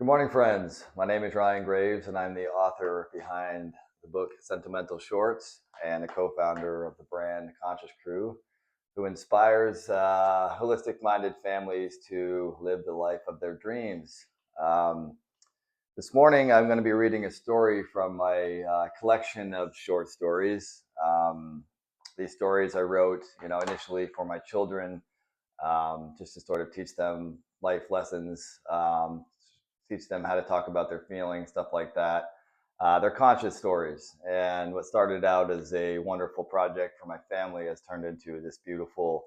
Good morning, friends. My name is Ryan Graves, and I'm the author behind the book Sentimental Shorts and the co founder of the brand Conscious Crew, who inspires holistic minded families to live the life of their dreams. Um, this morning, I'm going to be reading a story from my collection of short stories. These stories I wrote, initially for my children, just to sort of teach them life lessons, teach them how to talk about their feelings, stuff like that. They're conscious stories. And what started out as a wonderful project for my family has turned into this beautiful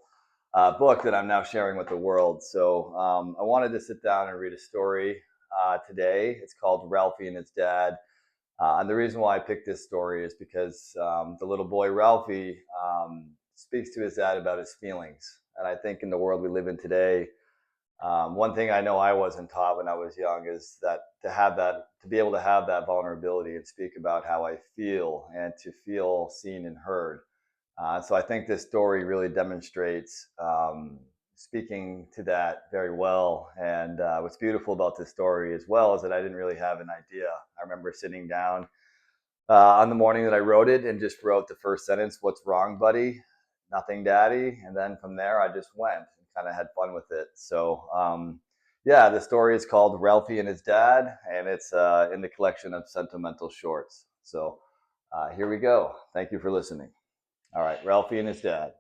book that I'm now sharing with the world. So I wanted to sit down and read a story today. It's called Ralphie and His Dad. And the reason why I picked this story is because the little boy Ralphie speaks to his dad about his feelings. And I think in the world we live in today, one thing I know I wasn't taught when I was young is that to be able to have that vulnerability and speak about how I feel and to feel seen and heard. So I think this story really demonstrates speaking to that very well. And what's beautiful about this story as well is that I didn't really have an idea. I remember sitting down on the morning that I wrote it and just wrote the first sentence, "What's wrong, buddy?" "Nothing, daddy." And then from there, I just went and kind of had fun with it. So, yeah, the story is called Ralphie and His Dad, and it's in the collection of sentimental shorts. So, here we go. Thank you for listening. All right, Ralphie and His Dad.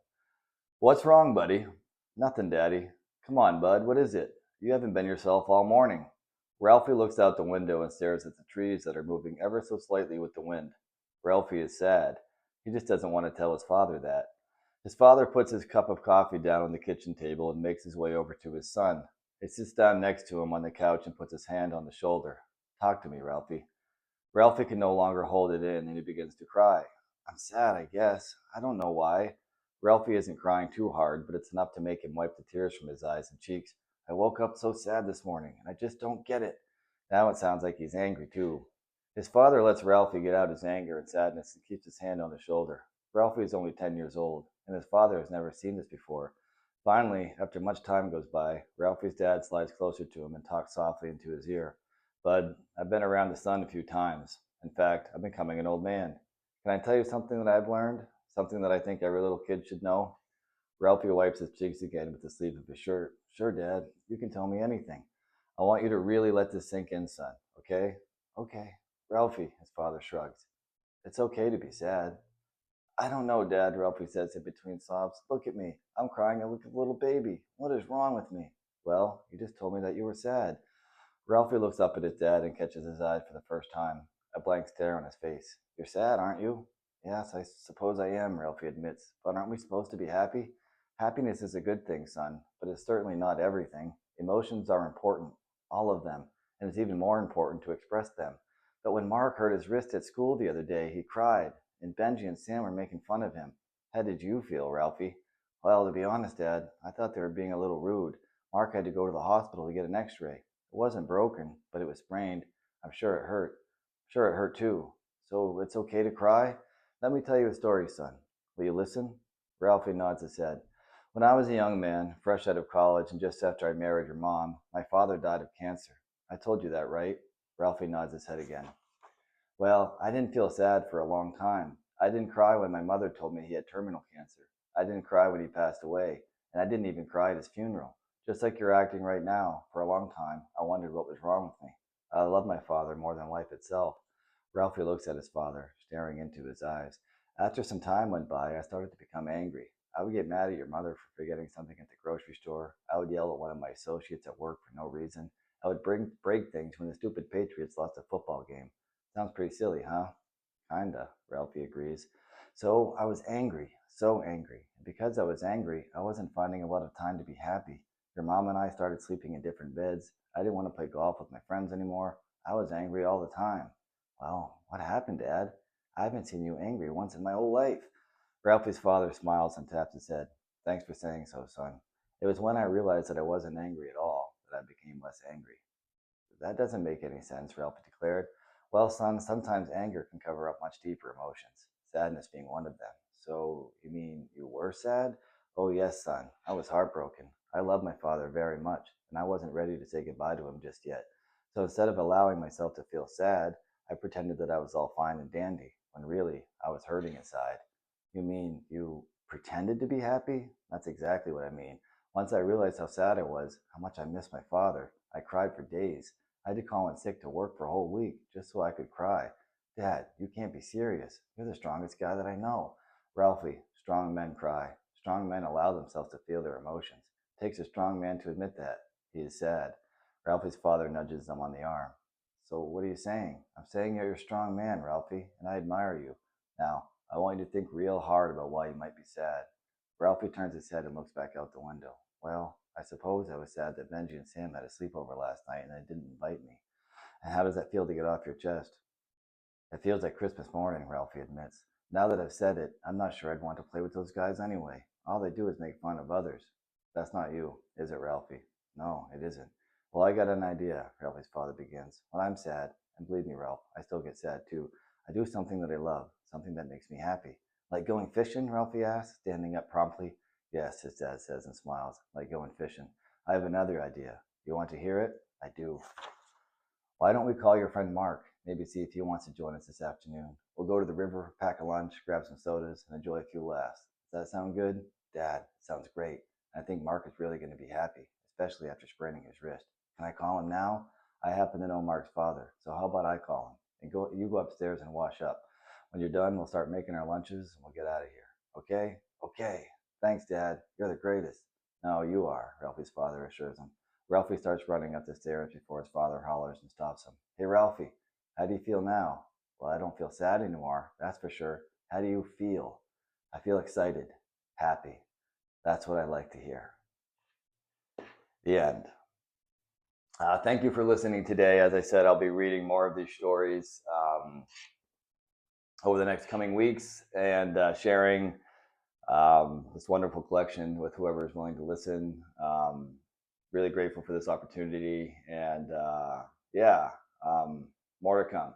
"What's wrong, buddy?" "Nothing, daddy." "Come on, bud, what is it? You haven't been yourself all morning." Ralphie looks out the window and stares at the trees that are moving ever so slightly with the wind. Ralphie is sad. He just doesn't want to tell his father that. His father puts his cup of coffee down on the kitchen table and makes his way over to his son. He sits down next to him on the couch and puts his hand on the shoulder. "Talk to me, Ralphie." Ralphie can no longer hold it in and he begins to cry. "I'm sad, I guess. I don't know why." Ralphie isn't crying too hard, but it's enough to make him wipe the tears from his eyes and cheeks. "I woke up so sad this morning, and I just don't get it." Now it sounds like he's angry, too. His father lets Ralphie get out his anger and sadness and keeps his hand on his shoulder. Ralphie is only 10 years old, and his father has never seen this before. Finally, after much time goes by, Ralphie's dad slides closer to him and talks softly into his ear. "Bud, I've been around the sun a few times. In fact, I'm becoming an old man. Can I tell you something that I've learned? Something that I think every little kid should know?" Ralphie wipes his cheeks again with the sleeve of his shirt. "Sure, Dad. You can tell me anything. I want you to really let this sink in, son. Okay?" "Okay." "Ralphie," his father shrugs. "It's okay to be sad." "I don't know, Dad," Ralphie says in between sobs. "Look at me. I'm crying like a little baby. What is wrong with me?" "Well, you just told me that you were sad." Ralphie looks up at his dad and catches his eye for the first time, a blank stare on his face. "You're sad, aren't you?" "Yes, I suppose I am," Ralphie admits. "But aren't we supposed to be happy?" "Happiness is a good thing, son, but it's certainly not everything. Emotions are important, all of them, and it's even more important to express them. But when Mark hurt his wrist at school the other day, he cried, and Benji and Sam were making fun of him. How did you feel, Ralphie?" "Well, to be honest, Dad, I thought they were being a little rude. Mark had to go to the hospital to get an x-ray. It wasn't broken, but it was sprained. I'm sure it hurt. Sure, it hurt too. So it's okay to cry? Let me tell you a story, son. Will you listen?" Ralphie nods his head. "When I was a young man, fresh out of college, and just after I married your mom, my father died of cancer. I told you that, right?" Ralphie nods his head again. "Well, I didn't feel sad for a long time. I didn't cry when my mother told me he had terminal cancer. I didn't cry when he passed away. And I didn't even cry at his funeral. Just like you're acting right now, for a long time, I wondered what was wrong with me. I love my father more than life itself." Ralphie looks at his father, staring into his eyes. "After some time went by, I started to become angry. I would get mad at your mother for forgetting something at the grocery store. I would yell at one of my associates at work for no reason. I would break things when the stupid Patriots lost a football game. Sounds pretty silly, huh?" "Kinda," Ralphie agrees. "So I was angry, so angry. And because I was angry, I wasn't finding a lot of time to be happy. Your mom and I started sleeping in different beds. I didn't want to play golf with my friends anymore. I was angry all the time." "Well, what happened, Dad? I haven't seen you angry once in my whole life." Ralphie's father smiles and taps his head. "Thanks for saying so, son. It was when I realized that I wasn't angry at all that I became less angry." "That doesn't make any sense," Ralphie declared. "Well, son, sometimes anger can cover up much deeper emotions, sadness being one of them." "So, you mean you were sad?" "Oh, yes, son. I was heartbroken. I loved my father very much, and I wasn't ready to say goodbye to him just yet. So instead of allowing myself to feel sad, I pretended that I was all fine and dandy when really I was hurting inside. You mean you pretended to be happy? That's exactly what I mean. Once I realized how sad I was, how much I missed my father, I cried for days. I had to call in sick to work for a whole week just so I could cry. Dad, you can't be serious. You're the strongest guy that I know. Ralphie, strong men cry. Strong men allow themselves to feel their emotions. It takes a strong man to admit that. He is sad. Ralphie's father nudges them on the arm. So, what are you saying? I'm saying you're a strong man, Ralphie, and I admire you. Now, I want you to think real hard about why you might be sad. Ralphie turns his head and looks back out the window. Well, I suppose I was sad that Benji and Sam had a sleepover last night and they didn't invite me. And how does that feel to get off your chest? It feels like Christmas morning, Ralphie admits. Now that I've said it, I'm not sure I'd want to play with those guys anyway. All they do is make fun of others. That's not you, is it, Ralphie? No, it isn't. Well, I got an idea, Ralphie's father begins. When I'm sad, and believe me, Ralph, I still get sad too, I do something that I love, something that makes me happy. Like going fishing, Ralphie asks, standing up promptly. Yes, his dad says and smiles, like going fishing. I have another idea. You want to hear it? I do. Why don't we call your friend Mark? Maybe see if he wants to join us this afternoon. We'll go to the river, pack a lunch, grab some sodas, and enjoy a few laughs. Does that sound good? Dad, sounds great. I think Mark is really going to be happy, especially after spraining his wrist. Can I call him now? I happen to know Mark's father, so how about I call him? And you go upstairs and wash up. When you're done, we'll start making our lunches and we'll get out of here. Okay? Okay. Thanks, Dad. You're the greatest. No, you are, Ralphie's father assures him. Ralphie starts running up the stairs before his father hollers and stops him. Hey, Ralphie, how do you feel now? Well, I don't feel sad anymore, that's for sure. How do you feel? I feel excited, happy. That's what I like to hear. The end. Thank you for listening today. As I said, I'll be reading more of these stories over the next coming weeks and sharing this wonderful collection with whoever is willing to listen. Really grateful for this opportunity, and yeah, more to come.